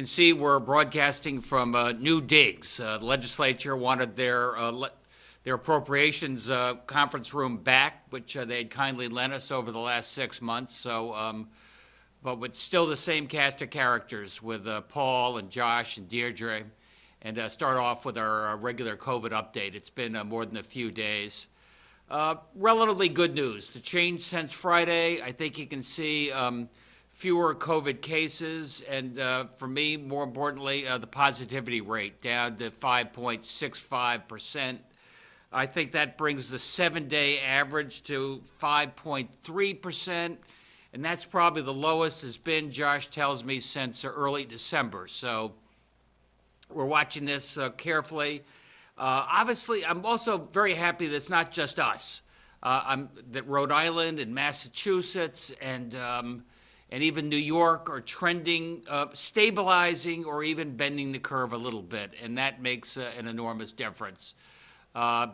can see we're broadcasting from New Digs. The legislature wanted their appropriations conference room back, which they had kindly lent us over the last 6 months. So, but with still the same cast of characters with Paul and Josh and Deirdre, and start off with our regular COVID update. It's been more than a few days. Relatively good news. The change since Friday, I think you can see fewer COVID cases, and for me, more importantly, the positivity rate down to 5.65%. I think that brings the 7-day average to 5.3%, and that's probably the lowest it's been, Josh tells me, since early December. So we're watching this carefully. Obviously, I'm also very happy that it's not just us. That Rhode Island and Massachusetts and even New York are trending, stabilizing, or even bending the curve a little bit, and that makes an enormous difference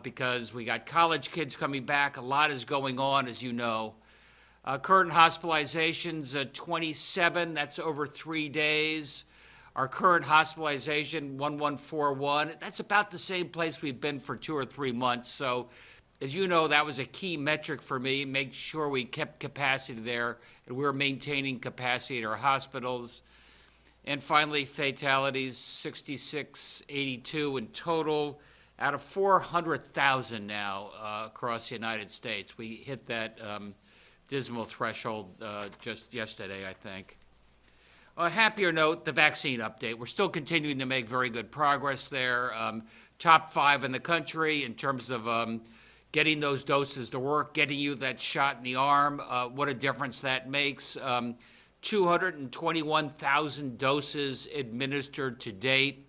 because we got college kids coming back. A lot is going on, as you know. Current hospitalizations, 27. That's over 3 days. Our current hospitalization, 1141. That's about the same place we've been for 2 or 3 months. So, as you know, that was a key metric for me, make sure we kept capacity there, and we're maintaining capacity at our hospitals. And finally, fatalities, 6682 in total, out of 400,000 now across the United States. We hit that dismal threshold just yesterday, I think. On a happier note, the vaccine update. We're still continuing to make very good progress there. Top 5 in the country in terms of getting those doses to work, getting you that shot in the arm. What a difference that makes. 221,000 doses administered to date.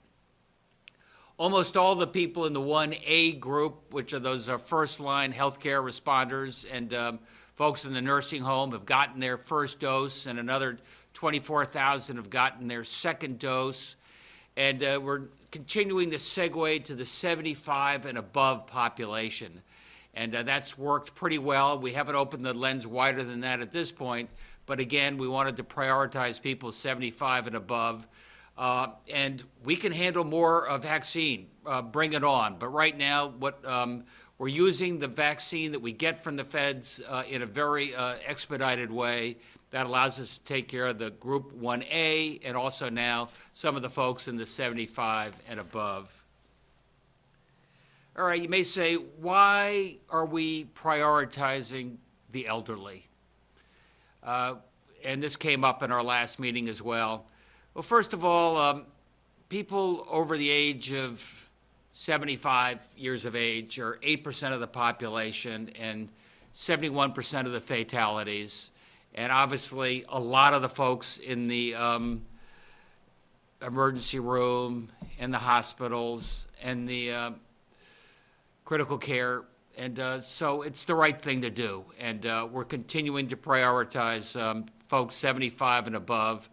Almost all the people in the 1A group, which are those first-line healthcare responders and folks in the nursing home, have gotten their first dose, and another 24,000 have gotten their second dose. And we're continuing to segue to the 75 and above population. And that's worked pretty well. We haven't opened the lens wider than that at this point. But again, we wanted to prioritize people 75 and above. And we can handle more vaccine. Bring it on. But right now, we're using the vaccine that we get from the feds in a very expedited way. That allows us to take care of the Group 1A and also now some of the folks in the 75 and above. All right, you may say, why are we prioritizing the elderly? And this came up in our last meeting as well. Well, first of all, people over the age of 75 years of age are 8% of the population and 71% of the fatalities. And obviously, a lot of the folks in the emergency room, and the hospitals, and the critical care. And so it's the right thing to do. And we're continuing to prioritize folks 75 and above.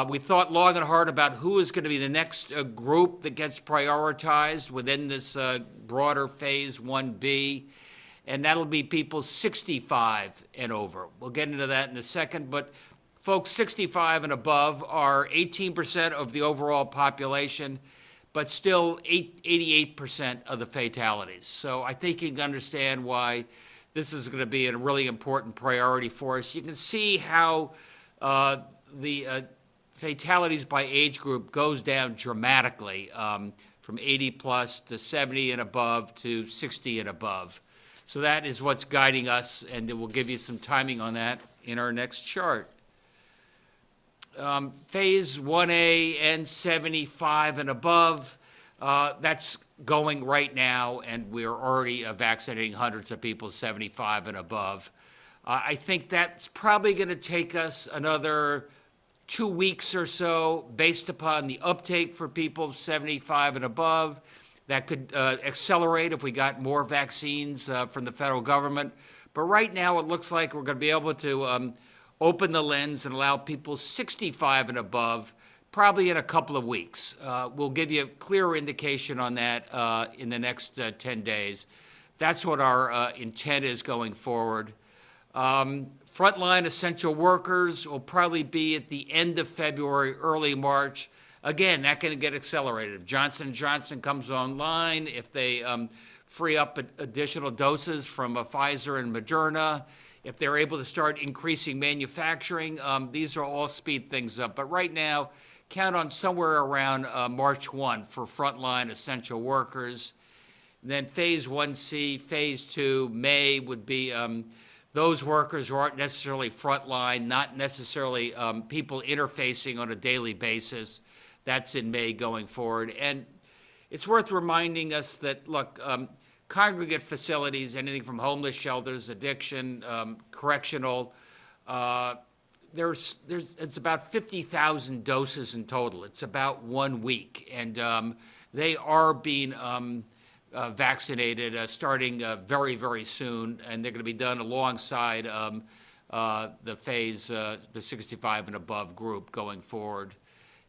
We thought long and hard about who is going to be the next group that gets prioritized within this broader Phase 1B. And that'll be people 65 and over. We'll get into that in a second. But folks 65 and above are 18% of the overall population, but still 88% of the fatalities. So I think you can understand why this is going to be a really important priority for us. You can see how the fatalities by age group goes down dramatically from 80 plus to 70 and above to 60 and above. So that is what's guiding us, and we'll give you some timing on that in our next chart. Phase 1A and 75 and above, that's going right now, and we're already vaccinating hundreds of people 75 and above. I think that's probably going to take us another 2 weeks or so based upon the uptake for people 75 and above. That could accelerate if we got more vaccines from the federal government. But right now, it looks like we're going to be able to open the lens and allow people 65 and above probably in a couple of weeks. We'll give you a clearer indication on that in the next 10 days. That's what our intent is going forward. Frontline essential workers will probably be at the end of February, early March. Again, that can get accelerated. If Johnson & Johnson comes online, if they free up additional doses from Pfizer and Moderna, if they're able to start increasing manufacturing, these are all speed things up. But right now, count on somewhere around March 1 for frontline essential workers. Then phase 1C, phase 2, May would be those workers who aren't necessarily frontline, not necessarily people interfacing on a daily basis. That's in May going forward. And it's worth reminding us that, look, congregate facilities, anything from homeless shelters, addiction, correctional, it's about 50,000 doses in total. It's about 1 week. And they are being vaccinated starting very, very soon, and they're going to be done alongside the phase, the 65 and above group going forward.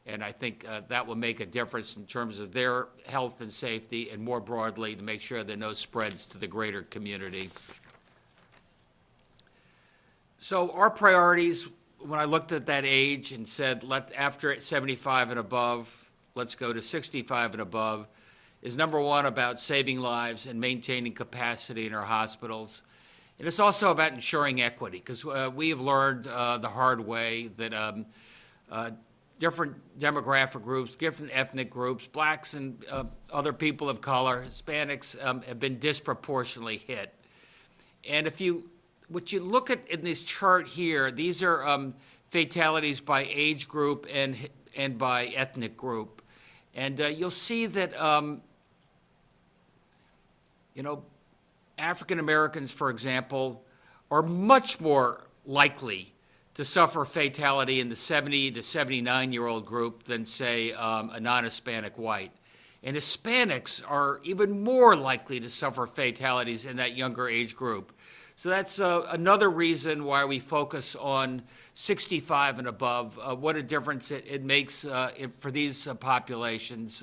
And I think that will make a difference in terms of their health and safety, and more broadly to make sure there are no spreads to the greater community. So our priorities, when I looked at that age and said, after 75 and above, let's go to 65 and above, is number one about saving lives and maintaining capacity in our hospitals. And it's also about ensuring equity, because we have learned the hard way that different demographic groups, different ethnic groups, blacks and other people of color, Hispanics, have been disproportionately hit. And what you look at in this chart here, these are fatalities by age group and by ethnic group. And you'll see that African Americans, for example, are much more likely to suffer fatality in the 70 to 79-year-old group than, say, a non-Hispanic white. And Hispanics are even more likely to suffer fatalities in that younger age group. So that's another reason why we focus on 65 and above, what a difference it makes for these populations.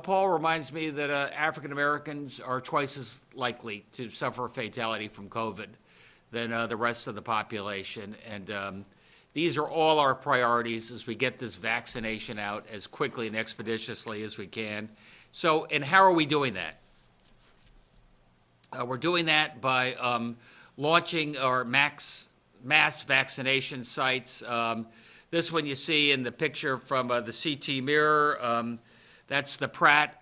Paul reminds me that African Americans are twice as likely to suffer a fatality from COVID than the rest of the population. And these are all our priorities as we get this vaccination out as quickly and expeditiously as we can. So, and how are we doing that? We're doing that by launching our mass vaccination sites. This one you see in the picture from the CT Mirror. That's the Pratt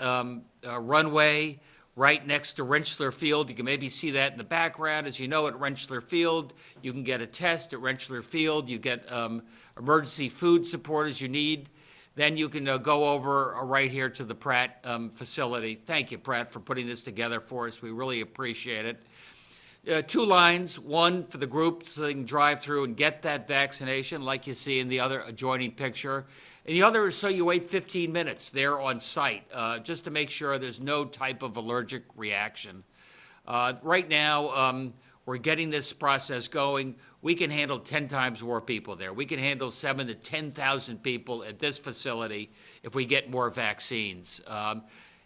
runway right next to Rentschler Field. You can maybe see that in the background. As you know, at Rentschler Field, you can get a test at Rentschler Field. You get emergency food support as you need. Then you can go over right here to the Pratt facility. Thank you, Pratt, for putting this together for us. We really appreciate it. 2 lines, one for the group so they can drive through and get that vaccination like you see in the other adjoining picture. And the other is so you wait 15 minutes there on site just to make sure there's no type of allergic reaction. Right now, we're getting this process going. We can handle 10 times more people there. We can handle 7,000 to 10,000 people at this facility if we get more vaccines.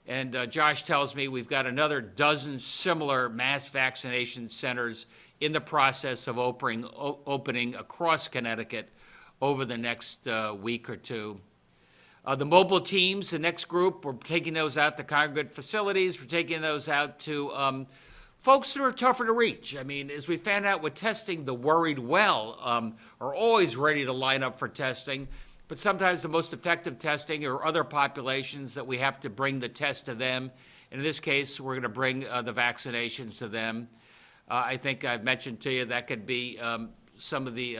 And Josh tells me we've got another dozen similar mass vaccination centers in the process of opening across Connecticut over the next week or two. The mobile teams, the next group, we're taking those out to congregate facilities. We're taking those out to folks that are tougher to reach. I mean, as we found out with testing, the worried well are always ready to line up for testing. But sometimes the most effective testing are other populations that we have to bring the test to them. And in this case, we're going to bring the vaccinations to them. I think I've mentioned to you that could be some of the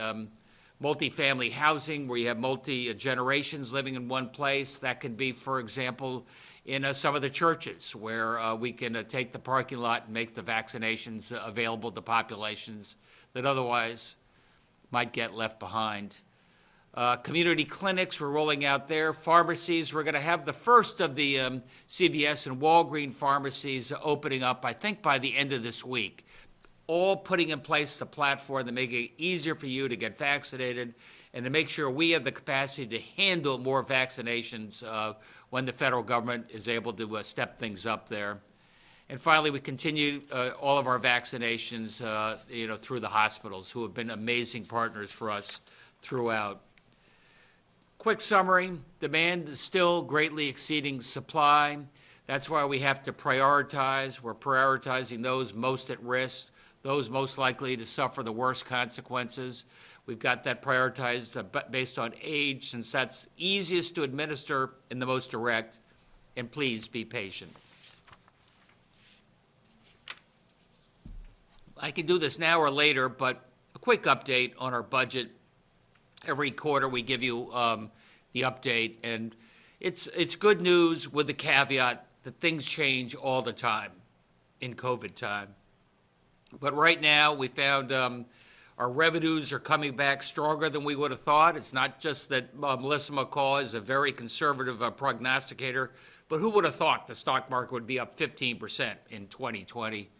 multifamily housing where you have multi-generations living in one place. That could be, for example, in some of the churches where we can take the parking lot and make the vaccinations available to populations that otherwise might get left behind. Community clinics, we're rolling out there. Pharmacies, we're going to have the first of the CVS and Walgreens pharmacies opening up, I think, by the end of this week. All putting in place the platform to make it easier for you to get vaccinated and to make sure we have the capacity to handle more vaccinations when the federal government is able to step things up there. And finally, we continue all of our vaccinations, through the hospitals, who have been amazing partners for us throughout. Quick summary, demand is still greatly exceeding supply. That's why we have to prioritize. We're prioritizing those most at risk, those most likely to suffer the worst consequences. We've got that prioritized based on age, since that's easiest to administer and the most direct. And please be patient. I can do this now or later, but a quick update on our budget. Every quarter we give you the update, and it's good news with the caveat that things change all the time in COVID time. But right now we found our revenues are coming back stronger than we would have thought. It's not just that Melissa McCall is a very conservative prognosticator, but who would have thought the stock market would be up 15% in 2020?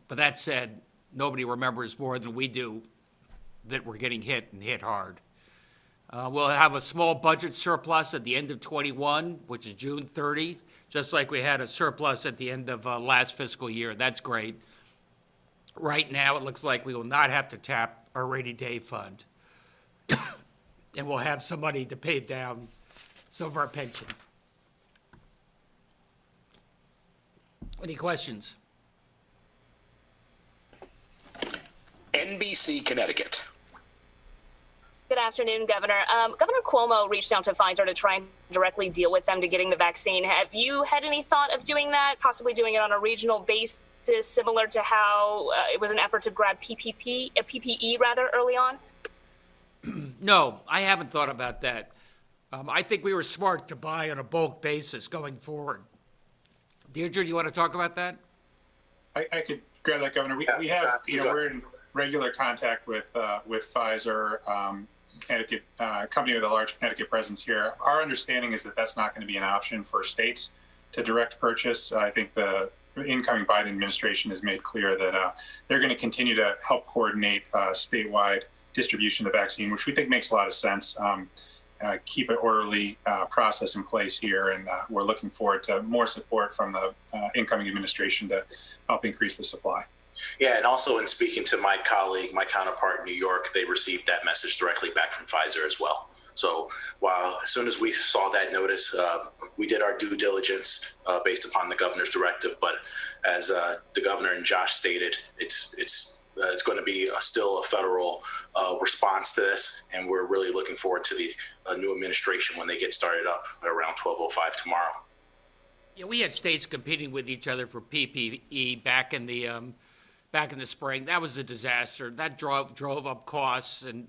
But that said, nobody remembers more than we do that we're getting hit and hit hard. We'll have a small budget surplus at the end of 21, which is June 30, just like we had a surplus at the end of last fiscal year. That's great. Right now, it looks like we will not have to tap our rainy day fund. And we'll have some money to pay down some of our pension. Any questions? NBC Connecticut. Good afternoon, Governor. Governor Cuomo reached out to Pfizer to try and directly deal with them to getting the vaccine. Have you had any thought of doing that, possibly doing it on a regional basis, similar to how it was an effort to grab PPE early on? No, I haven't thought about that. I think we were smart to buy on a bulk basis going forward. Deirdre, do you want to talk about that? I could grab that, Governor. We have, we're in regular contact with Pfizer, Connecticut, company with a large Connecticut presence here. Our understanding is that that's not going to be an option for states to direct purchase. I think the incoming Biden administration has made clear that they're going to continue to help coordinate statewide distribution of the vaccine, which we think makes a lot of sense. Keep an orderly process in place here, and we're looking forward to more support from the incoming administration to help increase the supply. Yeah, and also in speaking to my colleague, my counterpart in New York, they received that message directly back from Pfizer as well. So while as soon as we saw that notice, we did our due diligence based upon the governor's directive. But as the governor and Josh stated, it's going to be still a federal response to this, and we're really looking forward to the new administration when they get started up at around 12:05 tomorrow. Yeah, we had states competing with each other for PPE back in the spring. That was a disaster. That drove up costs and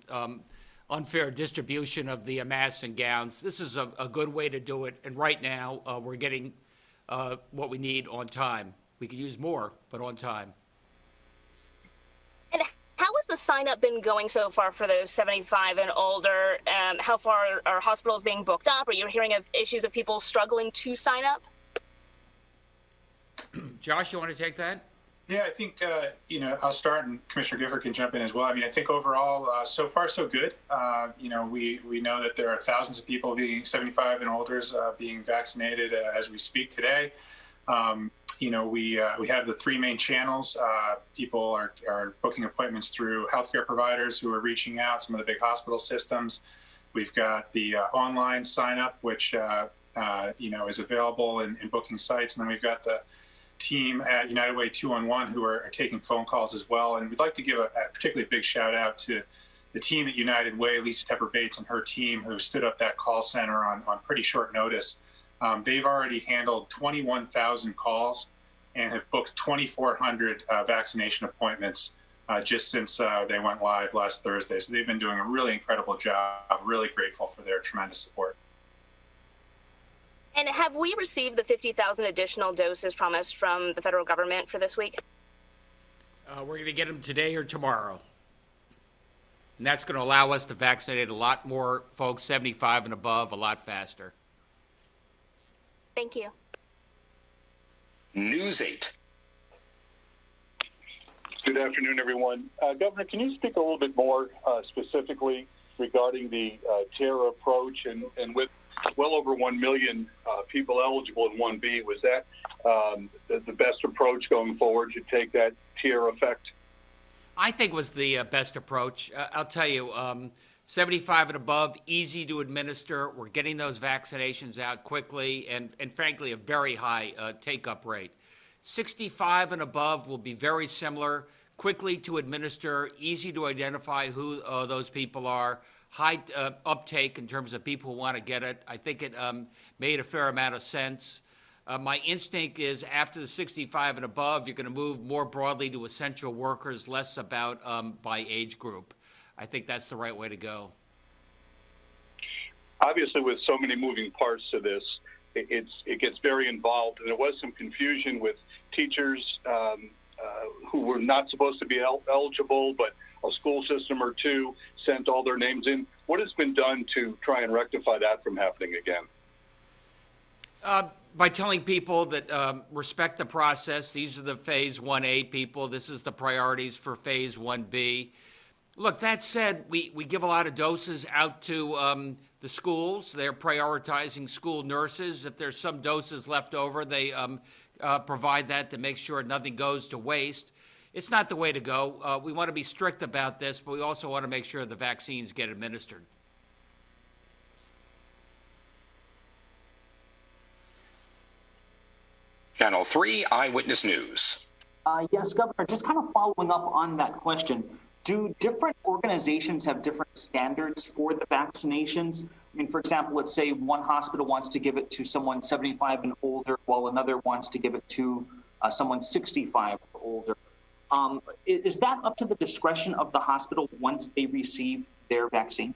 unfair distribution of the masks and gowns. This is a good way to do it, and right now we're getting what we need on time. We could use more, but on time. And how has the sign-up been going so far for those 75 and older? How far are hospitals being booked up? Are you hearing of issues of people struggling to sign up? Josh, you want to take that? Yeah, I think, I'll start, and Commissioner Gifford can jump in as well. I mean, I think overall, so far, so good. We know that there are thousands of people being 75 and older being vaccinated as we speak today. We have the three main channels. People are booking appointments through healthcare providers who are reaching out, some of the big hospital systems. We've got the online sign up, which, is available in booking sites. And then we've got the team at United Way 211 who are taking phone calls as well. And we'd like to give a particularly big shout out to the team at United Way, Lisa Tepper Bates and her team, who stood up that call center on pretty short notice. They've already handled 21,000 calls and have booked 2,400 vaccination appointments just since they went live last Thursday. So they've been doing a really incredible job. I'm really grateful for their tremendous support. And have we received the 50,000 additional doses promised from the federal government for this week? We're going to get them today or tomorrow. And that's going to allow us to vaccinate a lot more folks 75 and above a lot faster. Thank you. News 8. Good afternoon, everyone. Governor, can you speak a little bit more specifically regarding the terror approach and with well over 1 million people eligible in 1B. Was that the best approach going forward to take that tier effect? I think was the best approach. I'll tell you, 75 and above, easy to administer. We're getting those vaccinations out quickly and frankly, a very high take-up rate. 65 and above will be very similar, quickly to administer, easy to identify who those people are, high uptake in terms of people who want to get it. I think it made a fair amount of sense. My instinct is after the 65 and above, you're going to move more broadly to essential workers, less about by age group. I think that's the right way to go. Obviously, with so many moving parts to this, it gets very involved, and there was some confusion with teachers who were not supposed to be eligible, but a school system or two sent all their names in. What has been done to try and rectify that from happening again? By telling people that respect the process. These are the Phase 1A people. This is the priorities for Phase 1B. Look, that said, we give a lot of doses out to the schools. They're prioritizing school nurses. If there's some doses left over, they provide that to make sure nothing goes to waste. It's not the way to go. We want to be strict about this, but we also want to make sure the vaccines get administered. Channel 3 Eyewitness News. Yes, Governor, just kind of following up on that question, do different organizations have different standards for the vaccinations? I mean, for example, let's say one hospital wants to give it to someone 75 and older, while another wants to give it to someone 65 or older. Is that up to the discretion of the hospital once they receive their vaccine?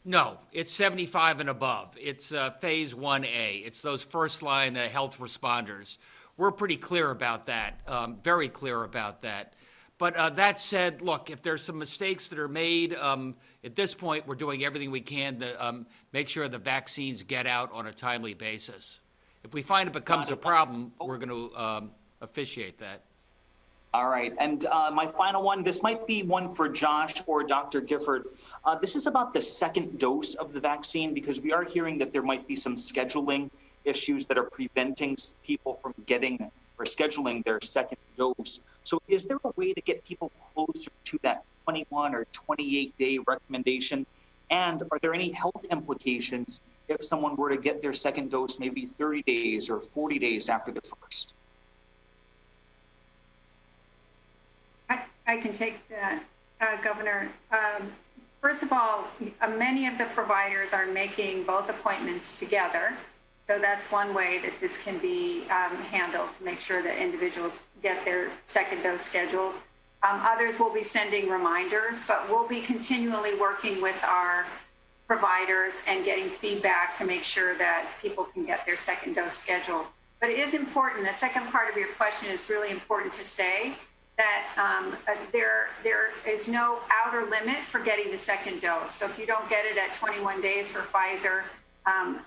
No, it's 75 and above. It's Phase 1A. It's those first-line health responders. We're pretty clear about that, very clear about that. But that said, look, if there's some mistakes that are made, at this point, we're doing everything we can to make sure the vaccines get out on a timely basis. If we find it becomes a problem, we're going to officiate that. All right. And my final one, this might be one for Josh or Dr. Gifford. This is about the second dose of the vaccine, because we are hearing that there might be some scheduling issues that are preventing people from getting or scheduling their second dose. So is there a way to get people closer to that 21 or 28-day recommendation? And are there any health implications if someone were to get their second dose maybe 30 days or 40 days after the first? I can take that, Governor. First of all, many of the providers are making both appointments together. So that's one way that this can be handled to make sure that individuals get their second dose scheduled. Others will be sending reminders, but we'll be continually working with our providers and getting feedback to make sure that people can get their second dose scheduled. But it is important, the second part of your question is really important to say, that there is no outer limit for getting the second dose. So if you don't get it at 21 days for Pfizer,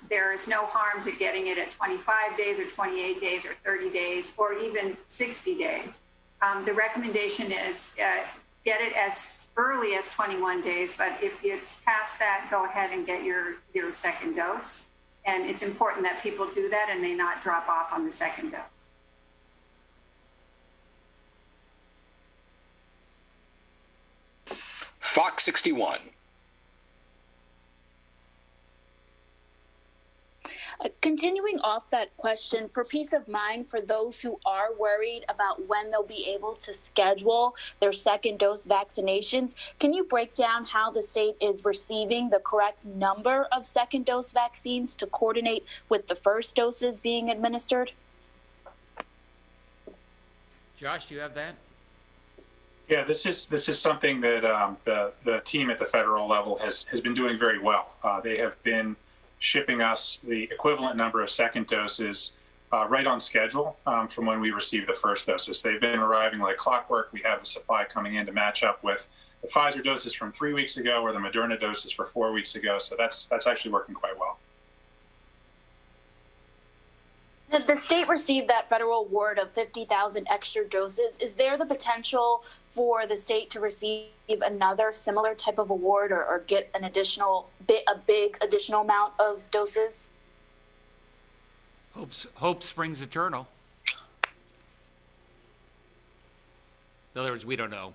there is no harm to getting it at 25 days or 28 days or 30 days or even 60 days. The recommendation is get it as early as 21 days, but if it's past that, go ahead and get your second dose. And it's important that people do that and they not drop off on the second dose. Fox 61. Continuing off that question, for peace of mind for those who are worried about when they'll be able to schedule their second dose vaccinations, can you break down how the state is receiving the correct number of second dose vaccines to coordinate with the first doses being administered? Josh, do you have that? Yeah, this is something that the team at the federal level has been doing very well. They have been shipping us the equivalent number of second doses right on schedule from when we received the first doses. They've been arriving like clockwork. We have the supply coming in to match up with the Pfizer doses from 3 weeks ago or the Moderna doses for 4 weeks ago. So that's actually working quite well. The state received that federal award of 50,000 extra doses. Is there the potential for the state to receive another similar type of award or get an a big additional amount of doses? Hope springs eternal. In other words, we don't know.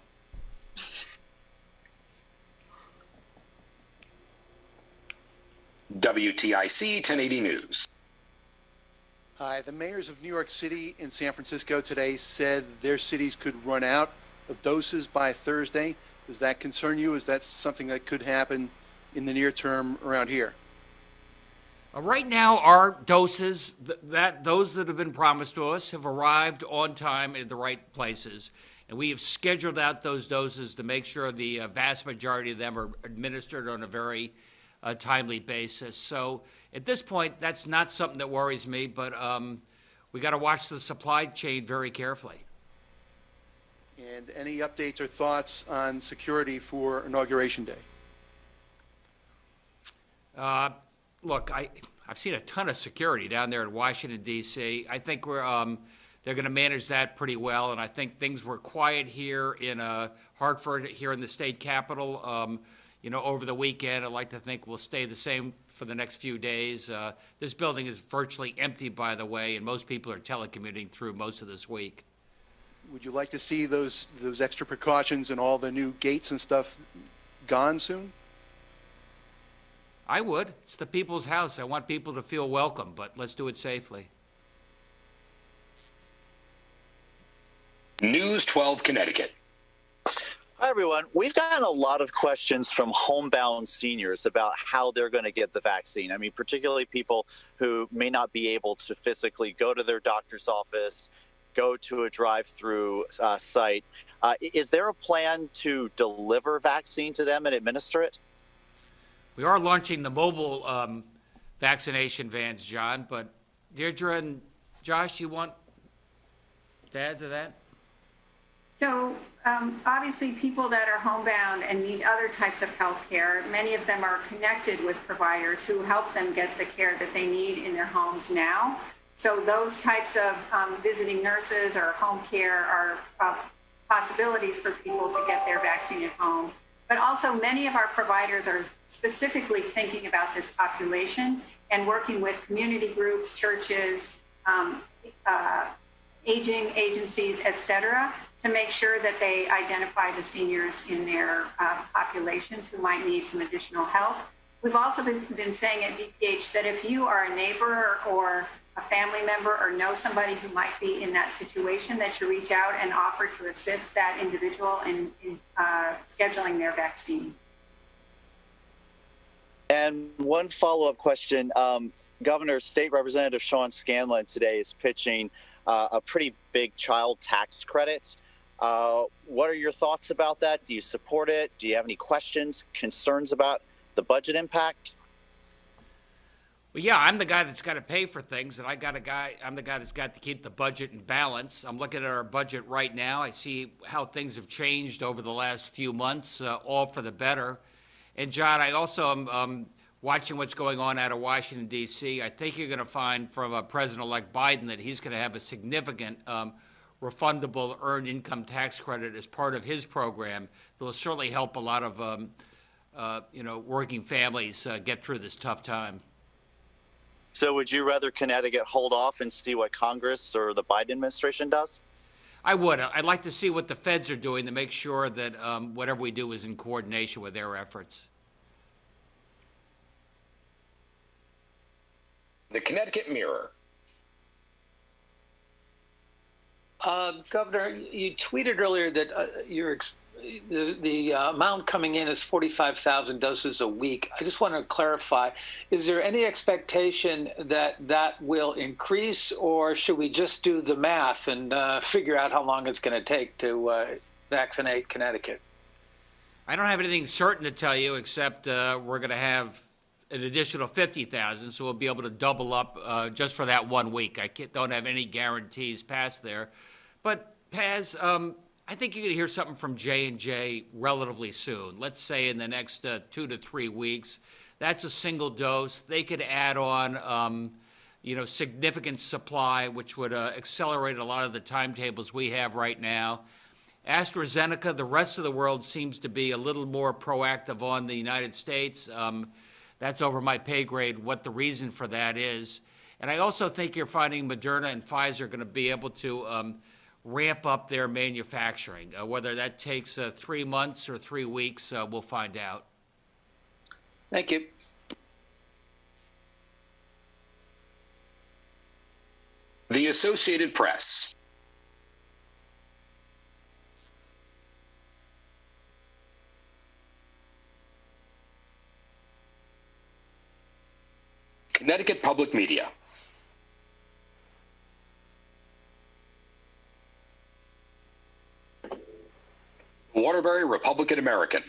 WTIC 1080 News. Hi, the mayors of New York City and San Francisco today said their cities could run out of doses by Thursday. Does that concern you? Is that something that could happen in the near term around here? Right now, our doses, those that have been promised to us, have arrived on time at the right places. And we have scheduled out those doses to make sure the vast majority of them are administered on a very timely basis. So at this point, that's not something that worries me, but we got to watch the supply chain very carefully. And any updates or thoughts on security for Inauguration Day? Look, I've seen a ton of security down there in Washington, D.C. I think they're going to manage that pretty well, and I think things were quiet here in Hartford, here in the state capitol, over the weekend. I'd like to think we'll stay the same for the next few days. This building is virtually empty, by the way, and most people are telecommuting through most of this week. Would you like to see those extra precautions and all the new gates and stuff gone soon? I would. It's the people's house. I want people to feel welcome, but let's do it safely. News 12 Connecticut. Hi, everyone. We've gotten a lot of questions from homebound seniors about how they're going to get the vaccine. I mean, particularly people who may not be able to physically go to their doctor's office, go to a drive-through site. Is there a plan to deliver vaccine to them and administer it? We are launching the mobile vaccination vans, John, but Deirdre and Josh, you want to add to that? So obviously people that are homebound and need other types of health care, many of them are connected with providers who help them get the care that they need in their homes now. So those types of visiting nurses or home care are possibilities for people to get their vaccine at home. But also many of our providers are specifically thinking about this population and working with community groups, churches, aging agencies, et cetera, to make sure that they identify the seniors in their populations who might need some additional help. We've also been saying at DPH that if you are a neighbor or a family member or know somebody who might be in that situation, that you reach out and offer to assist that individual in scheduling their vaccine. And one follow-up question. Governor, State Representative Sean Scanlon today is pitching a pretty big child tax credit. What are your thoughts about that? Do you support it? Do you have any questions, concerns about the budget impact? Well, yeah, I'm the guy that's got to pay for things, and I'm the guy that's got to keep the budget in balance. I'm looking at our budget right now. I see how things have changed over the last few months, all for the better. And John, I also am watching what's going on out of Washington, D.C. I think you're going to find from President-elect Biden that he's going to have a significant refundable earned income tax credit as part of his program that will certainly help a lot of working families get through this tough time. So would you rather Connecticut hold off and see what Congress or the Biden administration does? I would. I'd like to see what the feds are doing to make sure that whatever we do is in coordination with their efforts. The Connecticut Mirror. Governor, you tweeted earlier that the amount coming in is 45,000 doses a week. I just want to clarify, is there any expectation that that will increase, or should we just do the math and figure out how long it's going to take to vaccinate Connecticut? I don't have anything certain to tell you except we're going to have an additional 50,000, so we'll be able to double up just for that 1 week. I don't have any guarantees past there. But Paz, I think you're going to hear something from J&J relatively soon. Let's say in the next 2 to 3 weeks. That's a single dose. They could add on significant supply, which would accelerate a lot of the timetables we have right now. AstraZeneca, the rest of the world seems to be a little more proactive on the United States. That's over my pay grade, what the reason for that is. And I also think you're finding Moderna and Pfizer are going to be able to ramp up their manufacturing. Whether that takes 3 months or 3 weeks, we'll find out. Thank you. The Associated Press. Connecticut Public Media. Waterbury Republican American.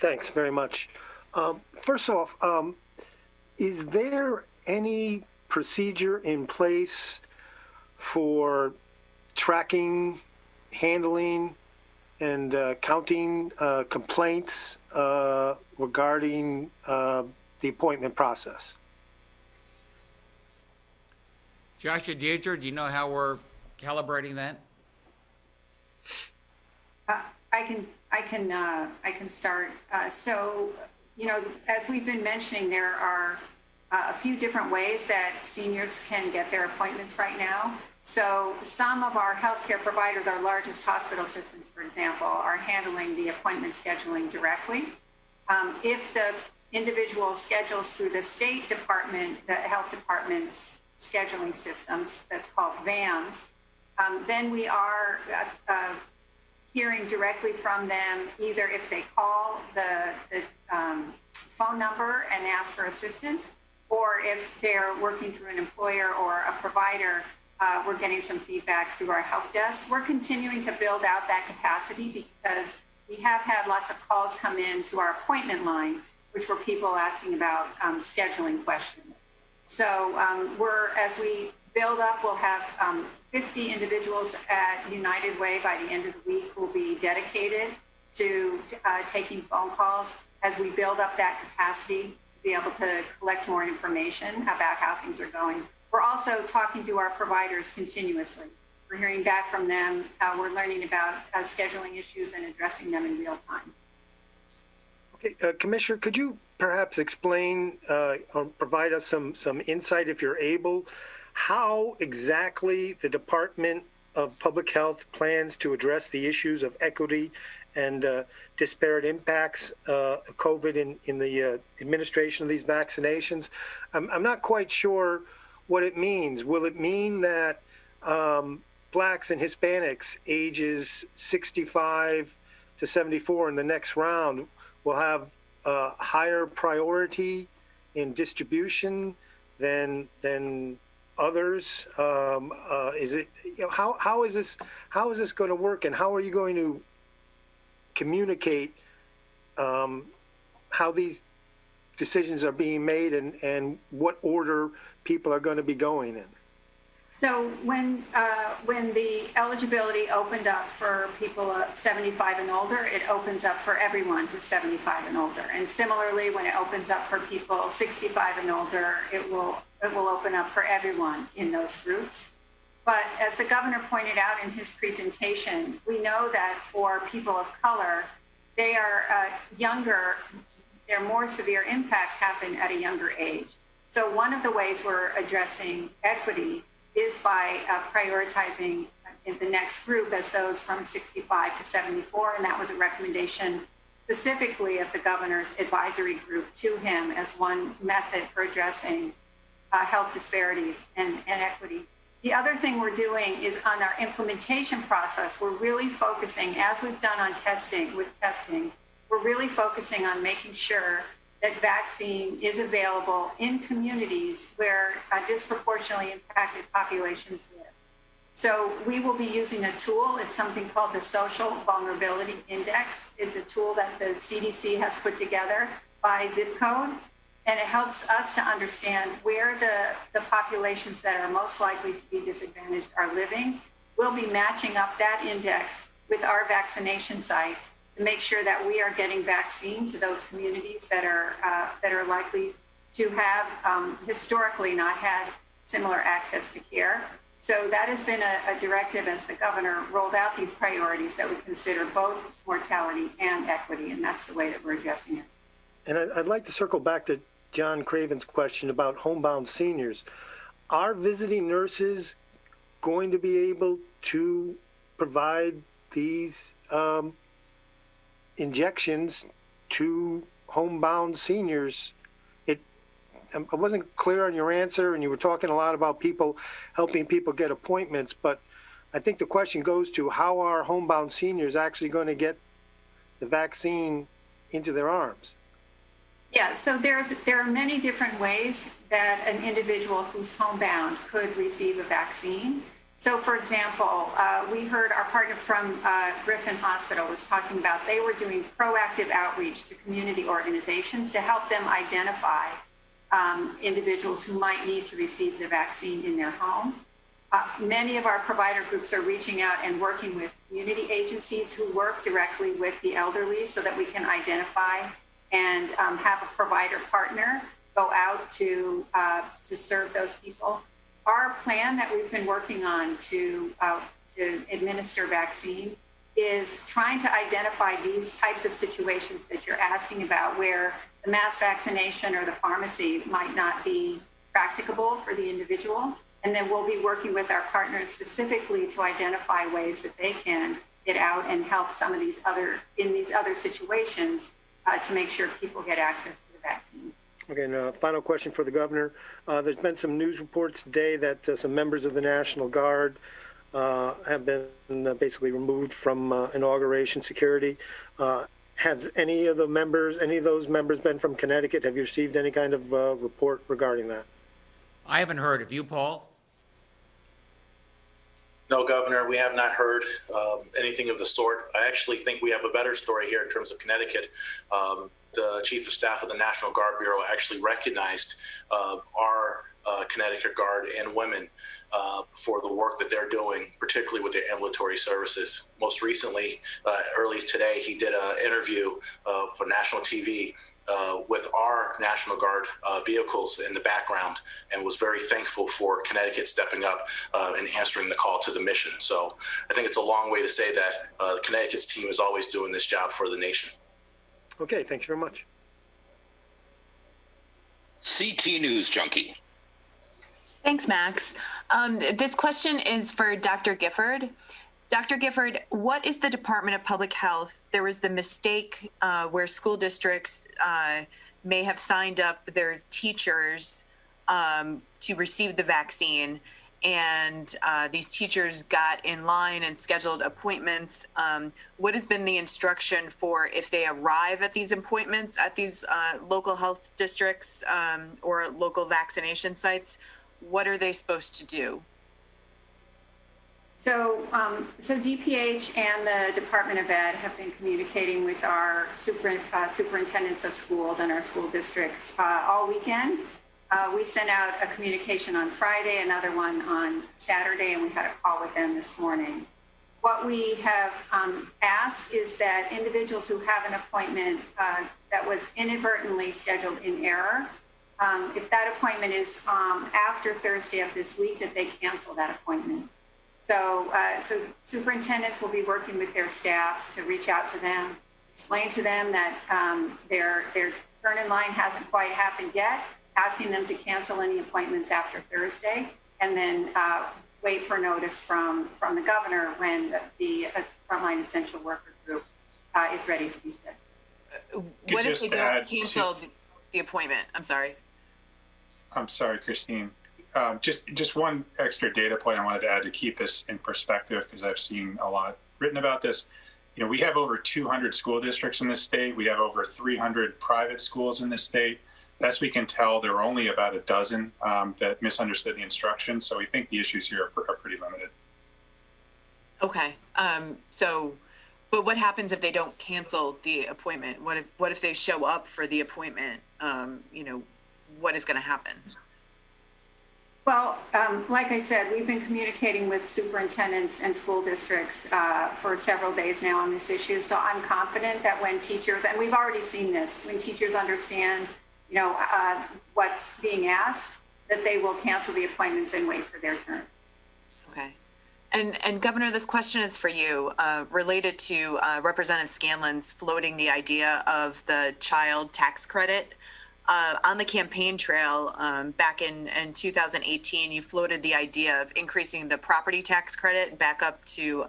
Thanks very much. First off, is there any procedure in place for tracking, handling, and counting complaints regarding the appointment process? Joshua, Deirdre, do you know how we're calibrating that? I can start. So, as we've been mentioning, there are a few different ways that seniors can get their appointments right now. So some of our healthcare providers, our largest hospital systems, for example, are handling the appointment scheduling directly. If the individual schedules through the state department, the health department's scheduling systems, that's called VAMS, then we are hearing directly from them, either if they call the phone number and ask for assistance, or if they're working through an employer or a provider, we're getting some feedback through our help desk. We're continuing to build out that capacity because we have had lots of calls come in to our appointment line, which were people asking about scheduling questions. So as we build up, we'll have 50 individuals at United Way by the end of the week who will be dedicated to taking phone calls as we build up that capacity to be able to collect more information about how things are going. We're also talking to our providers continuously. We're hearing back from them. We're learning about scheduling issues and addressing them in real time. Okay, Commissioner, could you perhaps explain or provide us some insight, if you're able, how exactly the Department of Public Health plans to address the issues of equity and disparate impacts of COVID in the administration of these vaccinations? I'm not quite sure what it means. Will it mean that Blacks and Hispanics ages 65 to 74 in the next round will have higher priority in distribution than others? Is it, how is this going to work, and how are you going to communicate how these decisions are being made and what order people are going to be going in? So when the eligibility opened up for people 75 and older, it opens up for everyone who's 75 and older. And similarly, when it opens up for people 65 and older, it will open up for everyone in those groups. But as the governor pointed out in his presentation, we know that for people of color, they are younger, their more severe impacts happen at a younger age. So one of the ways we're addressing equity is by prioritizing in the next group as those from 65 to 74, and that was a recommendation specifically of the governor's advisory group to him as one method for addressing health disparities and equity. The other thing we're doing is on our implementation process, we're really focusing, as we've done on testing, we're really focusing on making sure that vaccine is available in communities where disproportionately impacted populations live. So we will be using a tool. It's something called the Social Vulnerability Index. It's a tool that the CDC has put together by zip code, and it helps us to understand where the populations that are most likely to be disadvantaged are living. We'll be matching up that index with our vaccination sites to make sure that we are getting vaccine to those communities that are likely to have historically not had similar access to care. So that has been a directive as the governor rolled out these priorities that we consider both mortality and equity, and that's the way that we're addressing it. And I'd like to circle back to John Craven's question about homebound seniors. Are visiting nurses going to be able to provide these injections to homebound seniors? I wasn't clear on your answer, and you were talking a lot about people helping people get appointments, but I think the question goes to how are homebound seniors actually going to get the vaccine into their arms? Yeah, so there are many different ways that an individual who's homebound could receive a vaccine. So, for example, we heard our partner from Griffin Hospital was talking about they were doing proactive outreach to community organizations to help them identify individuals who might need to receive the vaccine in their home. Many of our provider groups are reaching out and working with community agencies who work directly with the elderly so that we can identify and have a provider partner go out to serve those people. Our plan that we've been working on to administer vaccine is trying to identify these types of situations that you're asking about where the mass vaccination or the pharmacy might not be practicable for the individual. And then we'll be working with our partners specifically to identify ways that they can get out and help some of these other situations to make sure people get access to the vaccine. Okay, and final question for the governor. There's been some news reports today that some members of the National Guard have been basically removed from inauguration security. Have any of those members been from Connecticut? Have you received any kind of report regarding that? I haven't heard. Have you, Paul? No, Governor, we have not heard anything of the sort. I actually think we have a better story here in terms of Connecticut. The Chief of Staff of the National Guard Bureau actually recognized our Connecticut Guard and women for the work that they're doing, particularly with their ambulatory services. Most recently, early today, he did an interview for national TV with our National Guard vehicles in the background and was very thankful for Connecticut stepping up and answering the call to the mission. So I think it's a long way to say that Connecticut's team is always doing this job for the nation. Okay, thanks very much. CT News Junkie. Thanks, Max. This question is for Dr. Gifford. Dr. Gifford, what is the Department of Public Health? There was the mistake where school districts may have signed up their teachers to receive the vaccine, and these teachers got in line and scheduled appointments. What has been the instruction for if they arrive at these appointments at these local health districts or local vaccination sites? What are they supposed to do? So DPH and the Department of Ed have been communicating with our superintendents of schools and our school districts all weekend. We sent out a communication on Friday, another one on Saturday, and we had a call with them this morning. What we have asked is that individuals who have an appointment that was inadvertently scheduled in error, if that appointment is after Thursday of this week, that they cancel that appointment. So superintendents will be working with their staffs to reach out to them, explain to them that their turn in line hasn't quite happened yet, asking them to cancel any appointments after Thursday, and then wait for notice from the governor when the frontline essential worker group is ready to be scheduled. What if they don't cancel the appointment? I'm sorry, Christine. Just one extra data point I wanted to add to keep this in perspective, because I've seen a lot written about this. You know, we have over 200 school districts in this state. We have over 300 private schools in this state. Best we can tell, there were only about a dozen that misunderstood the instructions. So we think the issues here are pretty limited. Okay. But what happens if they don't cancel the appointment? What if they show up for the appointment? What is going to happen? Well, like I said, we've been communicating with superintendents and school districts for several days now on this issue. So I'm confident that when teachers, and we've already seen this, when teachers understand, what's being asked, that they will cancel the appointments and wait for their turn. Okay. And Governor, this question is for you, related to Representative Scanlon's floating the idea of the child tax credit. On the campaign trail, back in 2018, you floated the idea of increasing the property tax credit back up to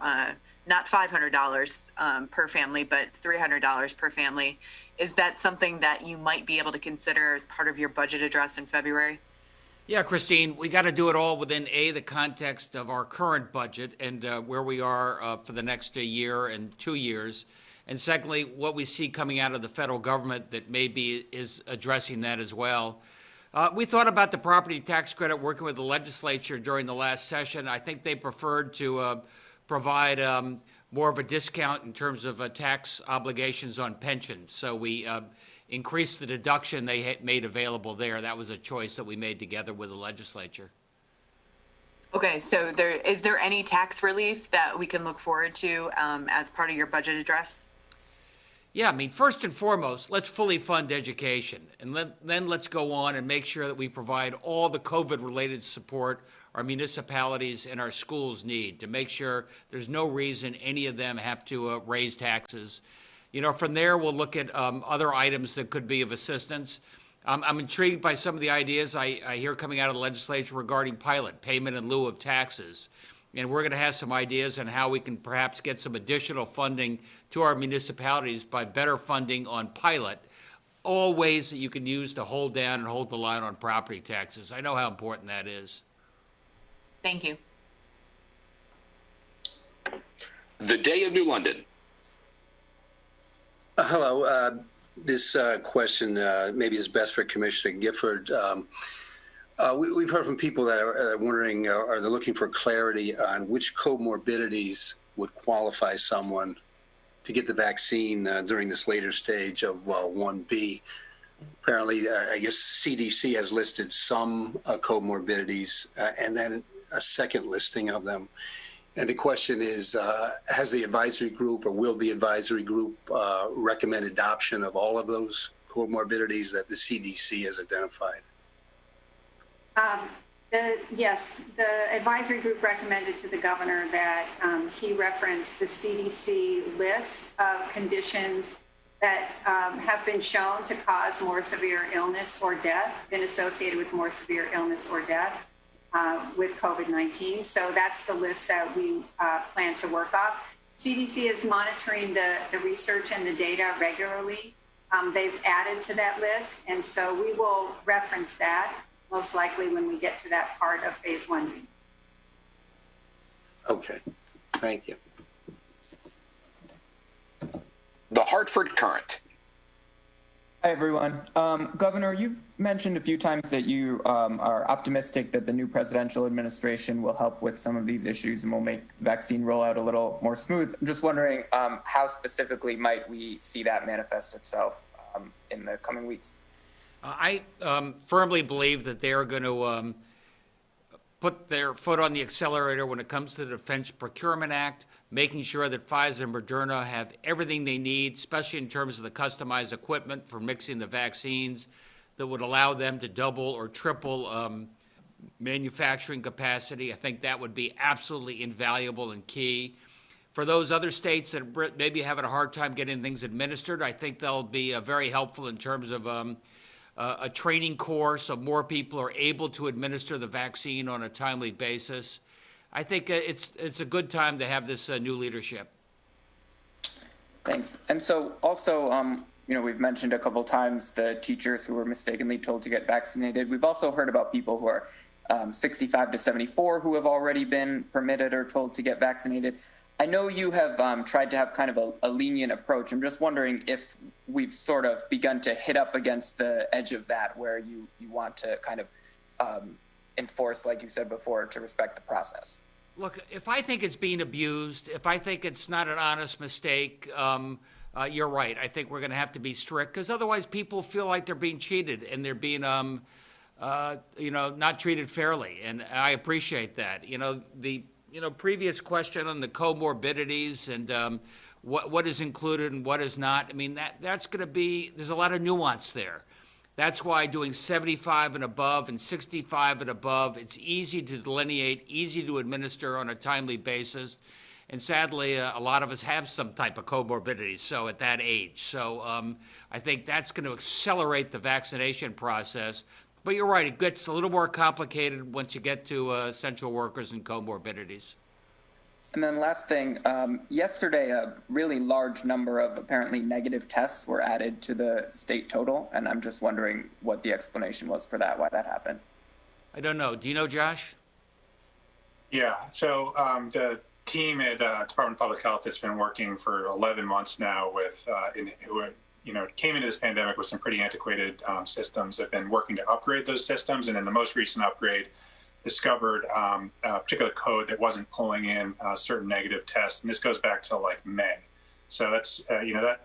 not $500 per family, but $300 per family. Is that something that you might be able to consider as part of your budget address in February? Yeah, Christine, we got to do it all within the context of our current budget and where we are for the next year and 2 years. And secondly, what we see coming out of the federal government that maybe is addressing that as well. We thought about the property tax credit working with the legislature during the last session. I think they preferred to provide more of a discount in terms of tax obligations on pensions. So we increased the deduction they had made available there. That was a choice that we made together with the legislature. Okay, so is there any tax relief that we can look forward to as part of your budget address? Yeah, I mean, first and foremost, let's fully fund education. And then let's go on and make sure that we provide all the COVID-related support our municipalities and our schools need to make sure there's no reason any of them have to raise taxes. From there, we'll look at other items that could be of assistance. I'm intrigued by some of the ideas I hear coming out of the legislature regarding pilot payment in lieu of taxes. And we're going to have some ideas on how we can perhaps get some additional funding to our municipalities by better funding on pilot, all ways that you can use to hold down and hold the line on property taxes. I know how important that is. Thank you. The Day of New London. Hello. This question maybe is best for Commissioner Gifford. We've heard from people that are wondering, are they looking for clarity on which comorbidities would qualify someone to get the vaccine during this later stage of 1B? Apparently, I guess CDC has listed some comorbidities and then a second listing of them. And the question is, has the advisory group or will the advisory group recommend adoption of all of those comorbidities that the CDC has identified? Yes, the advisory group recommended to the governor that he reference the CDC list of conditions that have been shown to cause more severe illness or death, been associated with more severe illness or death with COVID-19. So that's the list that we plan to work off. CDC is monitoring the research and the data regularly. They've added to that list, and so we will reference that most likely when we get to that part of phase 1B. Okay, thank you. The Hartford Current. Hi, everyone. Governor, you've mentioned a few times that you are optimistic that the new presidential administration will help with some of these issues and will make the vaccine rollout a little more smooth. I'm just wondering how specifically might we see that manifest itself in the coming weeks? I firmly believe that they are going to put their foot on the accelerator when it comes to the Defense Procurement Act, making sure that Pfizer and Moderna have everything they need, especially in terms of the customized equipment for mixing the vaccines that would allow them to double or triple manufacturing capacity. I think that would be absolutely invaluable and key. For those other states that maybe having a hard time getting things administered, I think they'll be very helpful in terms of a training course so more people are able to administer the vaccine on a timely basis. I think it's a good time to have this new leadership. Thanks. And so also, we've mentioned a couple times the teachers who were mistakenly told to get vaccinated. We've also heard about people who are 65 to 74 who have already been permitted or told to get vaccinated. I know you have tried to have kind of a lenient approach. I'm just wondering if we've sort of begun to hit up against the edge of that, where you want to kind of enforce, like you said before, to respect the process. Look, if I think it's being abused, if I think it's not an honest mistake, you're right. I think we're going to have to be strict because otherwise people feel like they're being cheated and they're being not treated fairly, and I appreciate that. The previous question on the comorbidities and what is included and what is not. I mean, that's going to be, there's a lot of nuance there. That's why doing 75 and above and 65 and above, it's easy to delineate, easy to administer on a timely basis. And sadly, a lot of us have some type of comorbidity, so at that age. So I think that's going to accelerate the vaccination process. But you're right, it gets a little more complicated once you get to essential workers and comorbidities. And then last thing, yesterday a really large number of apparently negative tests were added to the state total, and I'm just wondering what the explanation was for that, why that happened. I don't know. Do you know, Josh? Yeah, so the team at Department of Public Health that's been working for 11 months now with, who came into this pandemic with some pretty antiquated systems, have been working to upgrade those systems, and in the most recent upgrade, discovered a particular code that wasn't pulling in certain negative tests, and this goes back to like May. So that's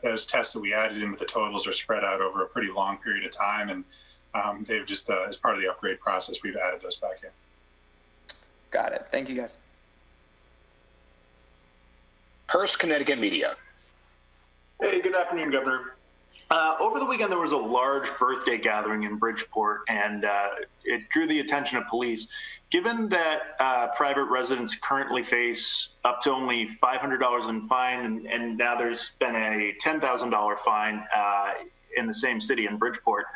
those tests that we added in with the totals are spread out over a pretty long period of time, and they've just as part of the upgrade process, we've added those back in. Got it. Thank you, guys. Hearst, Connecticut Media. Hey, good afternoon, Governor. Over the weekend, there was a large birthday gathering in Bridgeport, and it drew the attention of police. Given that private residents currently face up to only $500 in fine, and now there's been a $10,000 fine in the same city in Bridgeport,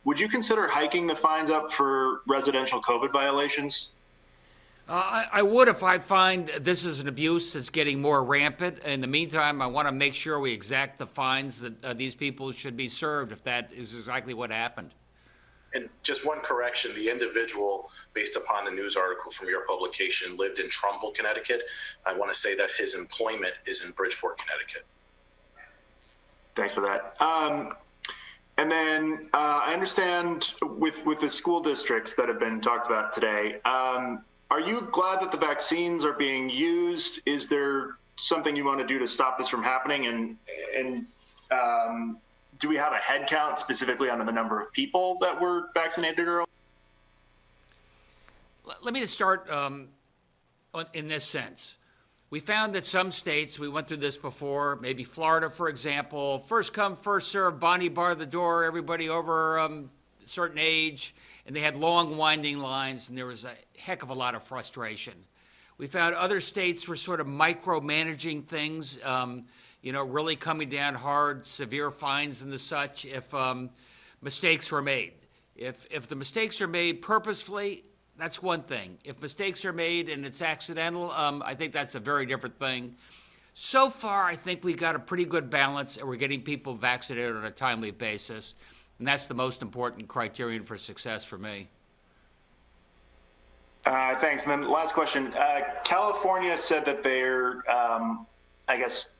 would you consider hiking the fines up for residential COVID violations? I would if I find this is an abuse that's getting more rampant. In the meantime, I want to make sure we exact the fines that these people should be served if that is exactly what happened. And just one correction, the individual, based upon the news article from your publication, lived in Trumbull, Connecticut. I want to say that his employment is in Bridgeport, Connecticut. Thanks for that. And then I understand with the school districts that have been talked about today, are you glad that the vaccines are being used? Is there something you want to do to stop this from happening? And do we have a head count specifically on the number of people that were vaccinated early? Let me just start in this sense. We found that some states, we went through this before, maybe Florida, for example, first come, first serve, Bonnie bar the door, everybody over a certain age, and they had long winding lines, and there was a heck of a lot of frustration. We found other states were sort of micromanaging things, really coming down hard, severe fines and the such if mistakes were made. If the mistakes are made purposefully, that's one thing. If mistakes are made and it's accidental, I think that's a very different thing. So far, I think we got a pretty good balance, and we're getting people vaccinated on a timely basis. And that's the most important criterion for success for me. Thanks. And then last question. California said that they're,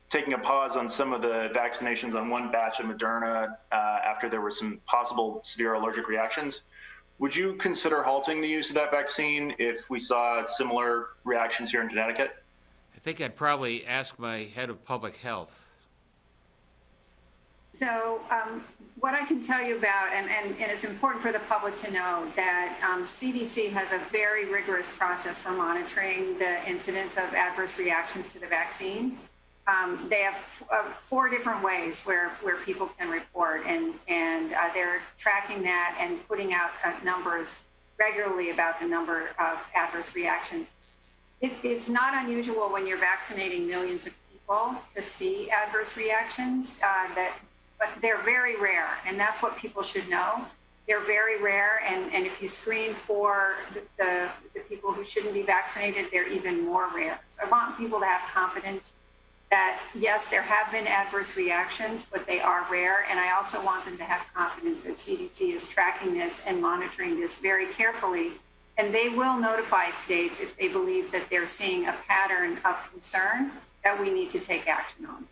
taking a pause on some of the vaccinations on one batch of Moderna after there were some possible severe allergic reactions. Would you consider halting the use of that vaccine if we saw similar reactions here in Connecticut? I think I'd probably ask my head of public health. So what I can tell you about, and it's important for the public to know that CDC has a very rigorous process for monitoring the incidence of adverse reactions to the vaccine. They have 4 different ways where people can report, and they're tracking that and putting out numbers regularly about the number of adverse reactions. It's not unusual when you're vaccinating millions of people to see adverse reactions but they're very rare, and that's what people should know. They're very rare, and if you screen for the people who shouldn't be vaccinated, they're even more rare. So I want people to have confidence that, yes, there have been adverse reactions, but they are rare, and I also want them to have confidence that CDC is tracking this and monitoring this very carefully, and they will notify states if they believe that they're seeing a pattern of concern that we need to take action on.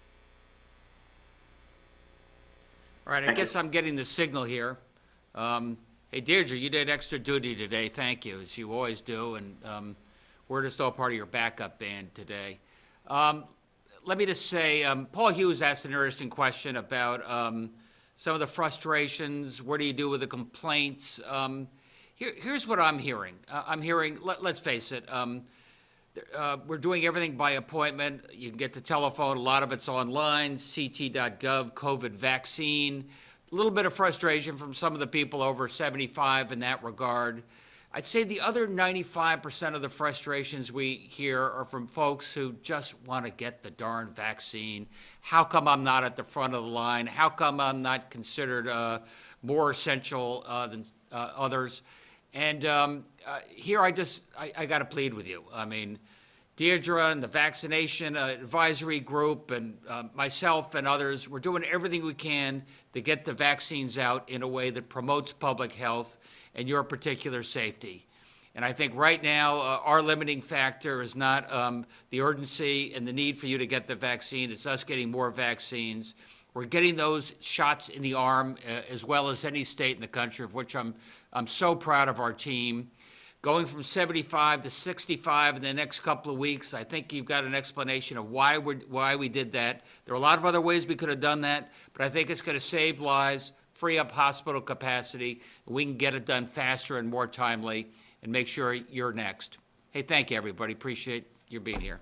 All right, I guess I'm getting the signal here. Hey, Deirdre, you did extra duty today. Thank you, as you always do. And we're just all part of your backup band today. Let me just say, Paul Hughes asked an interesting question about some of the frustrations. What do you do with the complaints? Here's what I'm hearing. I'm hearing, let's face it, we're doing everything by appointment. You can get the telephone. A lot of it's online, ct.gov, COVID vaccine. A little bit of frustration from some of the people over 75 in that regard. I'd say the other 95% of the frustrations we hear are from folks who just want to get the darn vaccine. How come I'm not at the front of the line? How come I'm not considered more essential than others? And here I got to plead with you. I mean, Deirdre and the vaccination advisory group and myself and others, we're doing everything we can to get the vaccines out in a way that promotes public health and your particular safety. And I think right now our limiting factor is not the urgency and the need for you to get the vaccine. It's us getting more vaccines. We're getting those shots in the arm as well as any state in the country, of which I'm so proud of our team. Going from 75 to 65 in the next couple of weeks, I think you've got an explanation of why we did that. There are a lot of other ways we could have done that, but I think it's going to save lives, free up hospital capacity, and we can get it done faster and more timely and make sure you're next. Hey, thank you, everybody. Appreciate your being here.